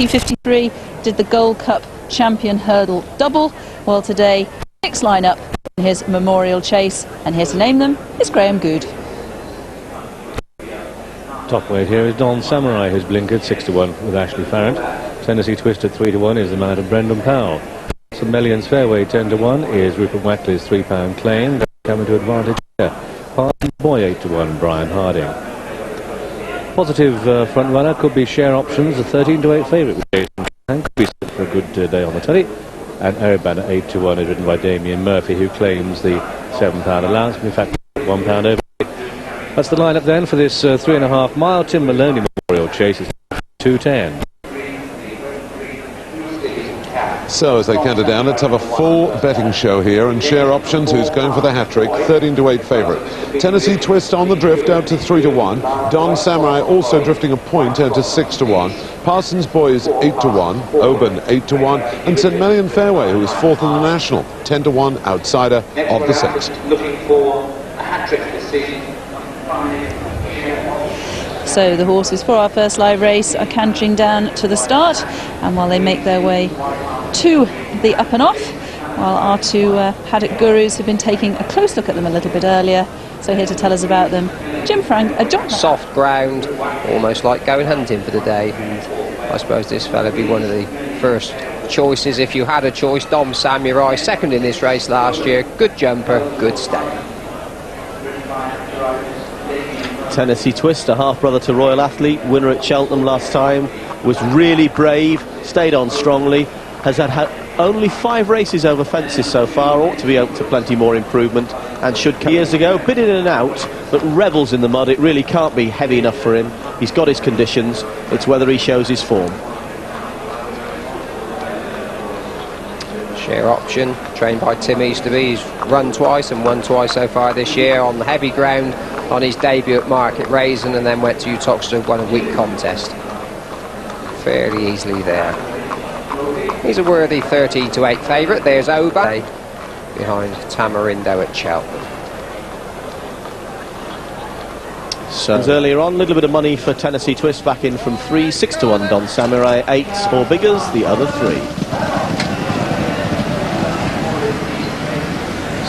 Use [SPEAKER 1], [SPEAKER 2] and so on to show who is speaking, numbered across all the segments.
[SPEAKER 1] 1953 did the Gold Cup champion hurdle double. Well, today, 6 line up in his memorial chase, and here to name them is Graham Good.
[SPEAKER 2] Top weight here is Don Samurai, who's blinkered 6-1 with Ashley Farrant. Tennessee Twist at 3-1 is the man of Brendan Powell. St Mellion's Fairway 10-1 is Rupert Wackley's £3 claim, coming to advantage here. Parsons Boy 8-1, Brian Harding. Positive front runner could be Share Options, a 13-8 favourite with Jason Hank, could be set for a good day on the telly. And Aeroban at 8-1 is written by Damien Murphy, who claims the £7 allowance, in fact £1 over. That's the lineup then for this 3.5 mile Tim Moloney Memorial Chase. It's 2:10.
[SPEAKER 3] So as they counter down, let's have a full betting show here, and Share Options, who's going for the hat-trick, 13-8 favourite. Tennessee Twist on the drift out to 3-1. Don Samurai also drifting a point out to 6-1. Parsons Boys 8-1. Oban 8-1. And St Mellion Fairway, who is 4th in the National, 10-1 outsider of the 6th.
[SPEAKER 4] Looking for a hat-trick this season.
[SPEAKER 1] So the horses for our first live race are cantering down to the start, and while they make their way to the up and off, while our two paddock gurus have been taking a close look at them a little bit earlier. So here to tell us about them, John.
[SPEAKER 5] Soft ground, almost like going hunting for the day, and I suppose this fella be one of the first choices if you had a choice. Dom Samurai, second in this race last year, good jumper, good stay.
[SPEAKER 6] Tennessee Twist, a half-brother to Royal Athlete, winner at Cheltenham last time, was really brave, stayed on strongly, has had only 5 races over fences so far, ought to be open to plenty more improvement, and should years ago, bit in and out, but revels in the mud. It really can't be heavy enough for him. He's got his conditions, it's whether he shows his form.
[SPEAKER 5] Share Option, trained by Tim Easterby. He's run twice and won twice so far this year on the heavy ground on his debut at Market Raisin, and then went to Uttoxeter, won a week contest. Fairly easily there. He's a worthy 13-8 favourite. There's Oba behind Tamarindo at Cheltenham.
[SPEAKER 6] So earlier on, a little bit of money for Tennessee Twist, back in from 3, 6-1 Don Samurai, 8 or biggers, the other 3.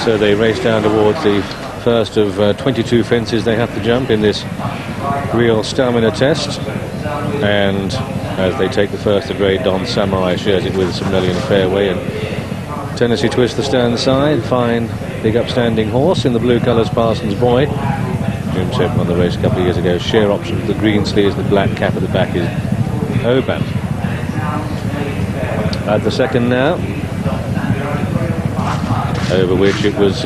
[SPEAKER 2] So they race down towards the first of 22 fences they have to jump in this real stamina test, and as they take the first of grade, Don Samurai shares it with St Mellion Fairway, and Tennessee Twist the stand side, fine big upstanding horse in the blue colours, Parsons Boy. Jim Chip won the race a couple of years ago. Share Option with the green sleeves, the black cap at the back is Oban. At the second now, over which it was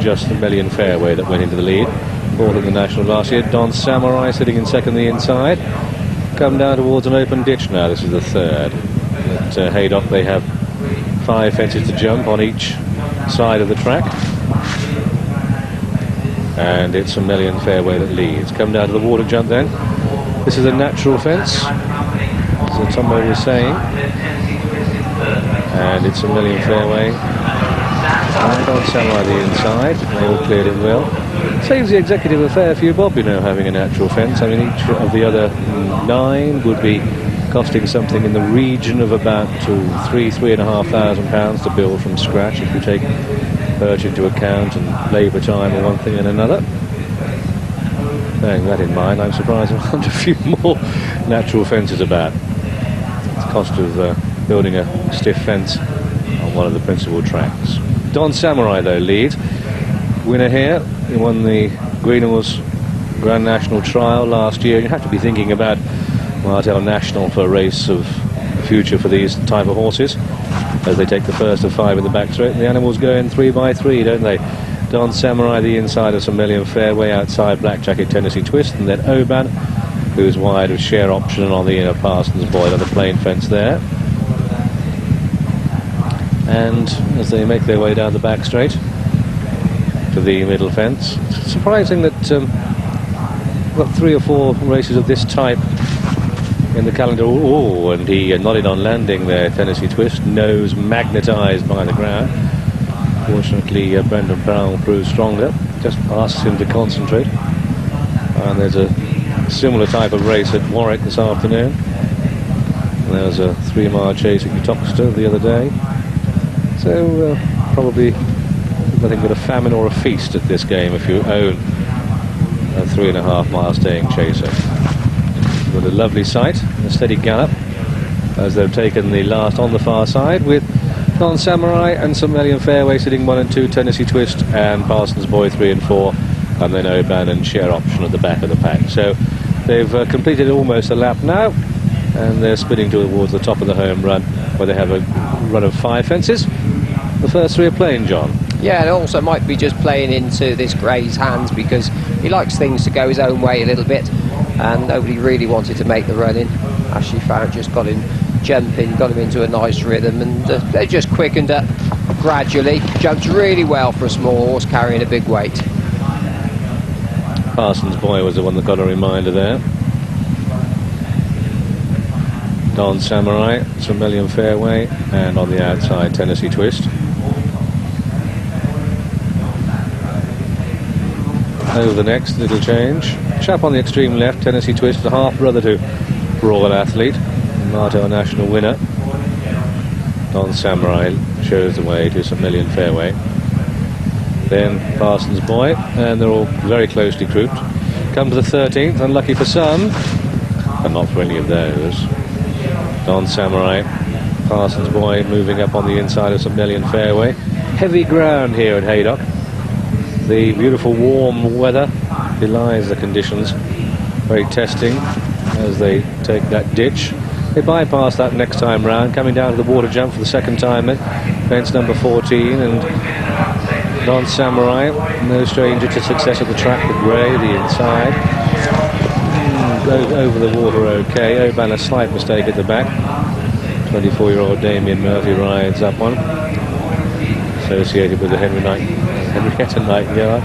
[SPEAKER 2] just the Mellion Fairway that went into the lead. 4th in the National last year. Don Samurai sitting in second the inside. Come down towards an open ditch now. This is the third. At Haydock they have 5 fences to jump on each side of the track. And it's a Mellion Fairway that leads. Come down to the water jump then. This is a natural fence, as Tombo was saying. And it's a Mellion Fairway. And Don Samurai the inside, they all cleared it well. Saves the executive a fair few bob, you know, having a natural fence. I mean, each of the other 9 would be costing something in the region of about £3,500 to build from scratch, if you take perch into account and labour time and one thing and another. Bearing that in mind, I'm surprised there aren't a few more natural fences about. It's the cost of building a stiff fence on one of the principal tracks. Don Samurai, though, leads. Winner here. He won the Greenhorse Grand National Trial last year. You have to be thinking about Martel National for a race of the future for these type of horses, as they take the first of 5 in the back straight. And the animals go in 3 by 3, don't they? Don Samurai, the inside of St Mellion Fairway, outside Black Jacket Tennessee Twist, and then Oban, who's wide of Share Option, on the inner Parsons Boy on the plain fence there. And as they make their way down the back straight to the middle fence, it's surprising that we've got 3 or 4 races of this type in the calendar. Oh, and he nodded on landing there, Tennessee Twist, nose magnetised by the ground. Fortunately, Brendan Powell proved stronger, just asks him to concentrate. And there's a similar type of race at Warwick this afternoon. There was a 3-mile chase at Uttoxeter the other day. So probably nothing but a famine or a feast at this game if you own a 3.5-mile staying chaser. But a lovely sight, a steady gallop as they've taken the last on the far side with Don Samurai and St Melian Fairway sitting 1 and 2, Tennessee Twist and Parsons Boy 3 and 4, and then Oban and Share Option at the back of the pack. So they've completed almost a lap now, and they're spinning towards the top of the home run where they have a run of 5 fences. The first 3 are playing, John.
[SPEAKER 5] Yeah, it also might be just playing into this Gray's hands because he likes things to go his own way a little bit, and nobody really wanted to make the run in. Ashley Farrant just got him jumping, got him into a nice rhythm, and they just quickened up gradually. Jumped really well for a small horse carrying a big weight.
[SPEAKER 2] Parsons Boy was the one that got a reminder there. Don Samurai, St Melian Fairway, and on the outside Tennessee Twist. Over the next, little change. Chap on the extreme left, Tennessee Twist, the half-brother to Royal Athlete, Marto National winner. Don Samurai shows the way to St Melian Fairway. Then Parsons Boy, and they're all very closely grouped. Come to the 13th, unlucky for some, but not for any of those. Don Samurai, Parsons Boy moving up on the inside of St Melian Fairway. Heavy ground here at Haydock. The beautiful warm weather belies the conditions. Very testing as they take that ditch. They bypass that next time round, coming down to the water jump for the second time then. Fence number 14, and Don Samurai, no stranger to success at the track with Gray, the inside. Goes over the water okay. Oban a slight mistake at the back. 24-year-old Damien Murphy rides up one. Associated with the Henrietta Nightingale.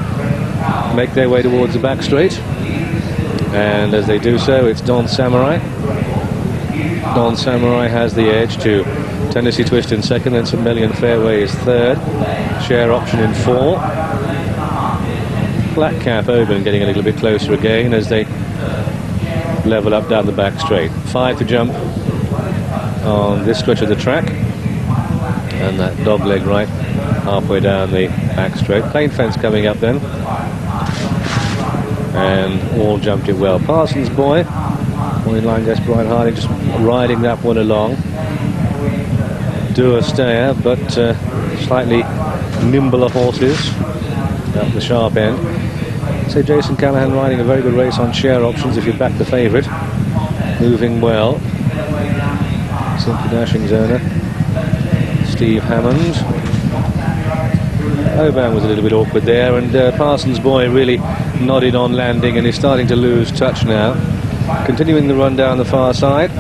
[SPEAKER 2] Make their way towards the back straight. And as they do so, it's Don Samurai. Don Samurai has the edge to Tennessee Twist in second, then St Melian Fairway is third. Share Option in 4. Black Cap Oban getting a little bit closer again as they level up down the back straight. 5 to jump on this stretch of the track, and that dog leg right halfway down the back straight. Plain fence coming up then, and all jumped it well. Parsons Boy, one in line against Brian Harding, just riding that one along. Do a stayer, but slightly nimbler horses at the sharp end. So Jason Callahan riding a very good race on Share Options if you back the favourite. Moving well. Simply Dashing's owner, Steve Hammond. Oban was a little bit awkward there, and Parsons Boy really nodded on landing and is starting to lose touch now. Continuing the run down the far side.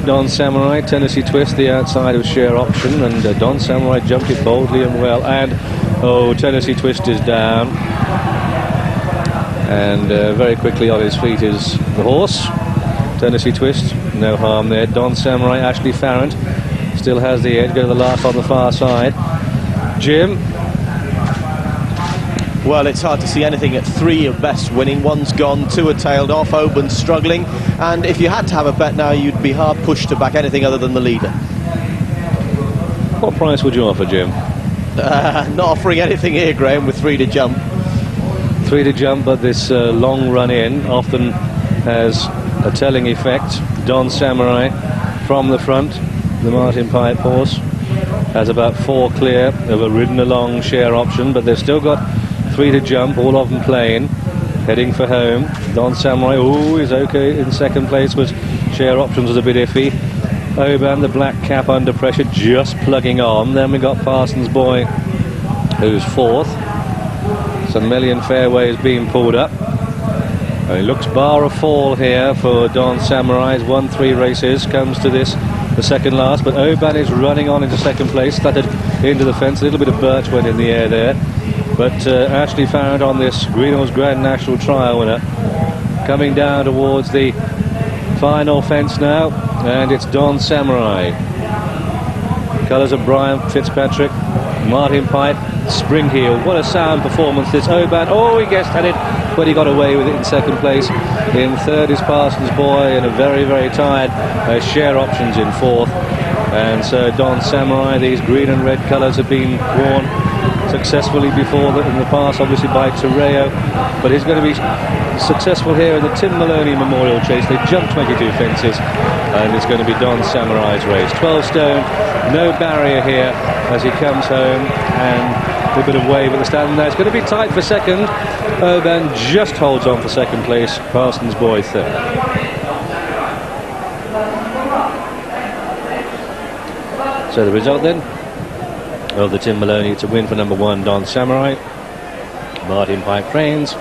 [SPEAKER 2] Don Samurai, Tennessee Twist, the outside of Share Option, and Don Samurai jumped it boldly and well, and Tennessee Twist is down. And very quickly on his feet is the horse. Tennessee Twist, no harm there. Don Samurai, Ashley Farrant still has the edge. Go to the last on the far side. Jim?
[SPEAKER 6] Well, it's hard to see anything at 3 of best winning. 1's gone, 2 are tailed off, Oban's struggling. And if you had to have a bet now, you'd be hard pushed to back anything other than the leader.
[SPEAKER 2] What price would you offer, Jim?
[SPEAKER 6] Not offering anything here, Graham, with 3 to jump.
[SPEAKER 2] 3 to jump, but this long run in often has a telling effect. Don Samurai from the front, the Martin Pipe horse, has about 4 clear. They've ridden along Share Option, but they've still got 3 to jump, all of them playing, heading for home. Don Samurai, is okay in second place, was Share Options was a bit iffy. Oban, the black cap under pressure, just plugging on. Then we got Parsons Boy, who's 4th. St Melian Fairway is being pulled up. And it looks bar a fall here for Don Samurai. He's won 3 races, comes to this, the second last, but Oban is running on into second place, started into the fence. A little bit of birch went in the air there. But Ashley Farrant on this Greenhills Grand National Trial winner, coming down towards the final fence now, and it's Don Samurai. Colours of Brian Fitzpatrick, Martin Pipe, spring heel. What a sound performance this. Oban, oh, he gets at it, but he got away with it in second place. In third is Parsons Boy, and a very, very tired Share Options in fourth. And so Don Samurai, these green and red colours have been worn successfully before in the past, obviously by Terreo, but he's going to be successful here in the Tim Moloney Memorial Chase. They jumped 22 fences, and it's going to be Don Samurai's race. 12 stone, no barrier here as he comes home, and a bit of wave at the stand there. It's going to be tight for second. Oban just holds on for second place. Parsons Boy third. So the result then of the Tim Moloney, it's a win for number 1 Don Samurai. Martin Pipe Cranes